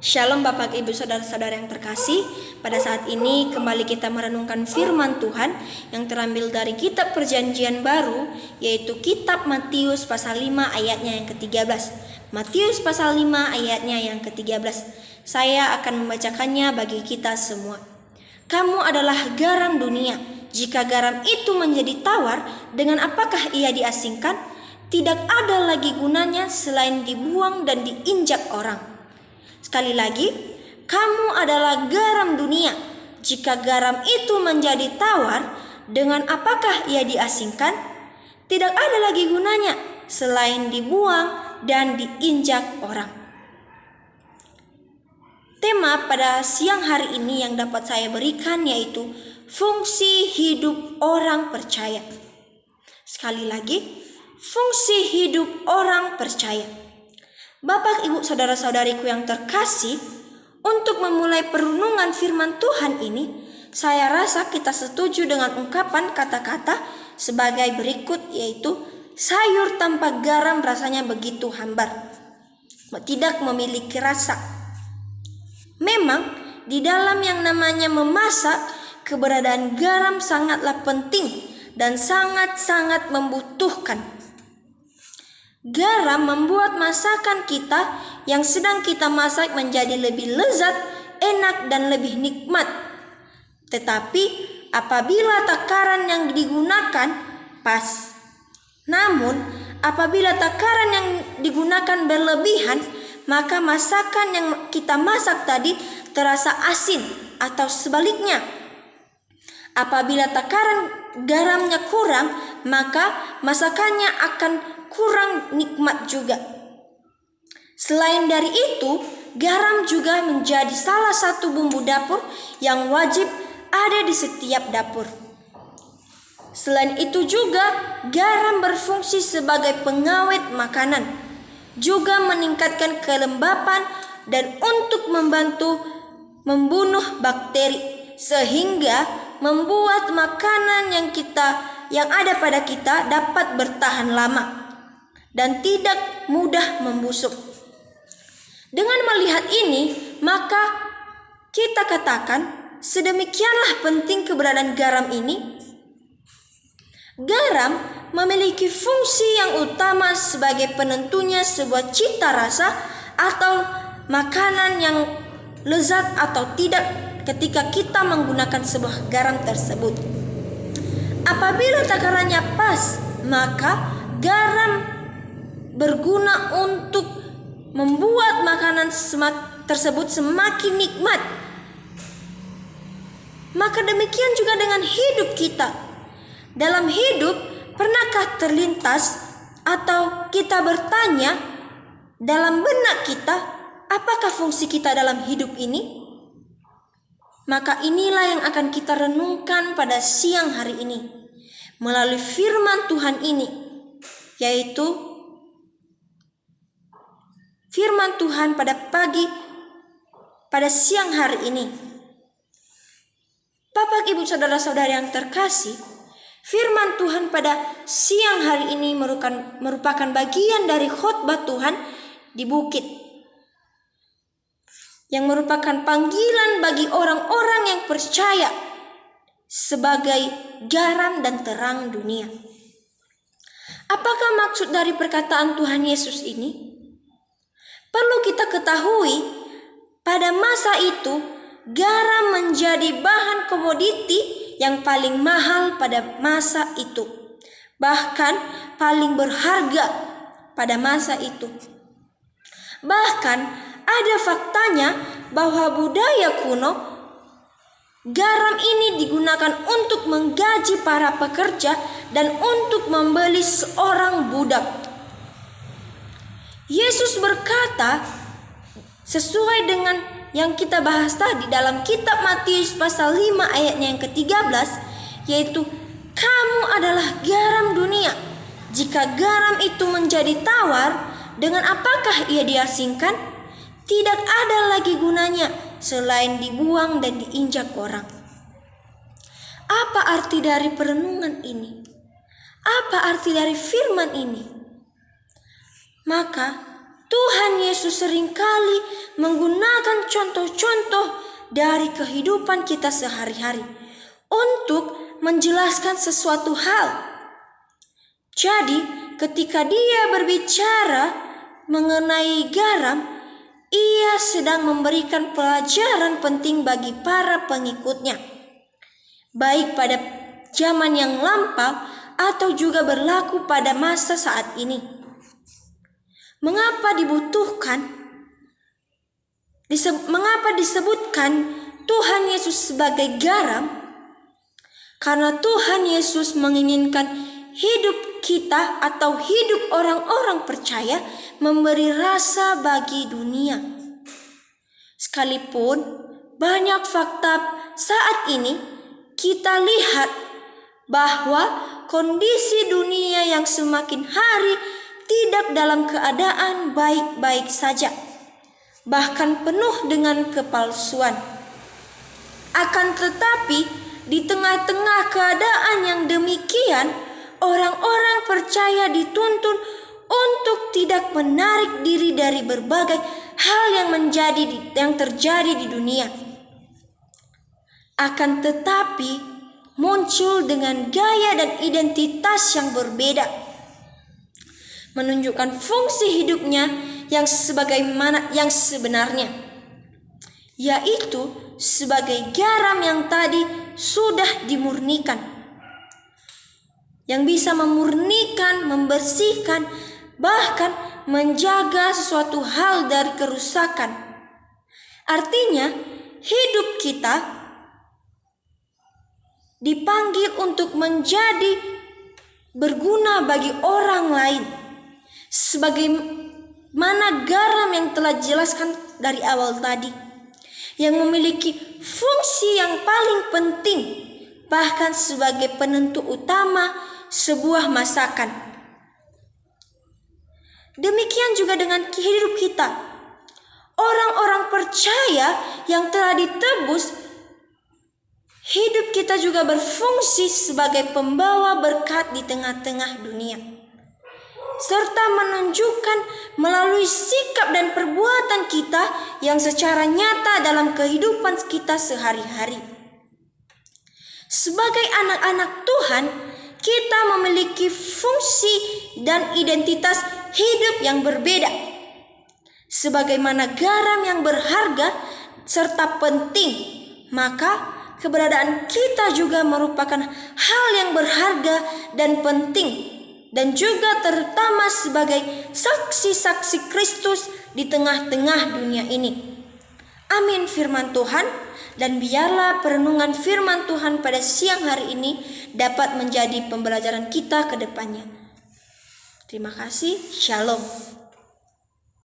Shalom Bapak Ibu Saudara-saudara yang terkasih. Pada saat ini kembali kita merenungkan firman Tuhan yang terambil dari kitab Perjanjian Baru, yaitu kitab Matius pasal 5 ayatnya yang ke-13. Matius pasal 5 ayatnya yang ke-13. Saya akan membacakannya bagi kita semua. Kamu adalah garam dunia. Jika garam itu menjadi tawar, dengan apakah ia diasingkan? Tidak ada lagi gunanya selain dibuang dan diinjak orang. Sekali lagi, kamu adalah garam dunia. Jika garam itu menjadi tawar, dengan apakah ia diasingkan? Tidak ada lagi gunanya selain dibuang dan diinjak orang. Tema pada siang hari ini yang dapat saya berikan yaitu fungsi hidup orang percaya. Sekali lagi, fungsi hidup orang percaya. Bapak, Ibu, saudara-saudariku yang terkasih, untuk memulai perenungan firman Tuhan ini, saya rasa kita setuju dengan ungkapan kata-kata sebagai berikut, yaitu sayur tanpa garam rasanya begitu hambar, tidak memiliki rasa. Memang di dalam yang namanya memasak, keberadaan garam sangatlah penting dan sangat-sangat membutuhkan. Garam membuat masakan kita yang sedang kita masak menjadi lebih lezat, enak, dan lebih nikmat. Tetapi apabila takaran yang digunakan pas, namun apabila takaran yang digunakan berlebihan, maka masakan yang kita masak tadi terasa asin, atau sebaliknya. Apabila takaran garamnya kurang, maka masakannya akan kurang nikmat juga. Selain dari itu, garam juga menjadi salah satu bumbu dapur yang wajib ada di setiap dapur. Selain itu juga, garam berfungsi sebagai pengawet makanan, juga meningkatkan kelembapan dan untuk membantu membunuh bakteri, sehingga membuat makanan yang ada pada kita dapat bertahan lama dan tidak mudah membusuk. Dengan melihat ini, maka kita katakan sedemikianlah penting keberadaan garam ini. Garam memiliki fungsi yang utama sebagai penentunya sebuah cita rasa atau makanan yang lezat atau tidak ketika kita menggunakan sebuah garam tersebut. Apabila takarannya pas, maka garam berguna untuk membuat makanan tersebut semakin nikmat. Maka demikian juga dengan hidup kita. Dalam hidup, pernahkah terlintas atau kita bertanya dalam benak kita, apakah fungsi kita dalam hidup ini? Maka inilah yang akan kita renungkan pada siang hari ini melalui firman Tuhan ini, yaitu firman Tuhan pada siang hari ini. Bapak, Ibu, saudara-saudara yang terkasih, firman Tuhan pada siang hari ini merupakan bagian dari khotbah Tuhan di bukit, yang merupakan panggilan bagi orang-orang yang percaya sebagai garam dan terang dunia. Apakah maksud dari perkataan Tuhan Yesus ini? Perlu kita ketahui, pada masa itu garam menjadi bahan komoditi yang paling mahal pada masa itu, bahkan paling berharga pada masa itu. Bahkan ada faktanya bahwa budaya kuno, garam ini digunakan untuk menggaji para pekerja dan untuk membeli seorang budak. Yesus berkata, sesuai dengan yang kita bahas tadi dalam kitab Matius pasal 5 ayatnya yang ke-13, yaitu kamu adalah garam dunia. Jika garam itu menjadi tawar, dengan apakah ia diasingkan? Tidak ada lagi gunanya selain dibuang dan diinjak orang. Apa arti dari perenungan ini? Apa arti dari firman ini? Maka Tuhan Yesus seringkali menggunakan contoh-contoh dari kehidupan kita sehari-hari untuk menjelaskan sesuatu hal. Jadi, ketika dia berbicara mengenai garam, ia sedang memberikan pelajaran penting bagi para pengikutnya, baik pada zaman yang lampau atau juga berlaku pada masa saat ini. Mengapa disebutkan Tuhan Yesus sebagai garam? Karena Tuhan Yesus menginginkan hidup kita atau hidup orang-orang percaya memberi rasa bagi dunia. Sekalipun banyak fakta saat ini kita lihat bahwa kondisi dunia yang semakin hari tidak dalam keadaan baik-baik saja, bahkan penuh dengan kepalsuan. Akan tetapi, di tengah-tengah keadaan yang demikian, orang-orang percaya dituntun untuk tidak menarik diri dari berbagai hal yang terjadi di dunia. Akan tetapi, muncul dengan gaya dan identitas yang berbeda, menunjukkan fungsi hidupnya yang sebenarnya, yaitu sebagai garam yang tadi sudah dimurnikan, yang bisa memurnikan, membersihkan, bahkan menjaga sesuatu hal dari kerusakan. Artinya, hidup kita dipanggil untuk menjadi berguna bagi orang lain, sebagaimana garam yang telah dijelaskan dari awal tadi, yang memiliki fungsi yang paling penting, bahkan sebagai penentu utama sebuah masakan. Demikian juga dengan hidup kita. Orang-orang percaya yang telah ditebus, hidup kita juga berfungsi sebagai pembawa berkat di tengah-tengah dunia, serta menunjukkan melalui sikap dan perbuatan kita yang secara nyata dalam kehidupan kita sehari-hari. Sebagai anak-anak Tuhan, kita memiliki fungsi dan identitas hidup yang berbeda. Sebagaimana garam yang berharga serta penting, maka keberadaan kita juga merupakan hal yang berharga dan penting, dan juga terutama sebagai saksi-saksi Kristus di tengah-tengah dunia ini. Amin firman Tuhan, dan biarlah perenungan firman Tuhan pada siang hari ini dapat menjadi pembelajaran kita ke depannya. Terima kasih, Shalom.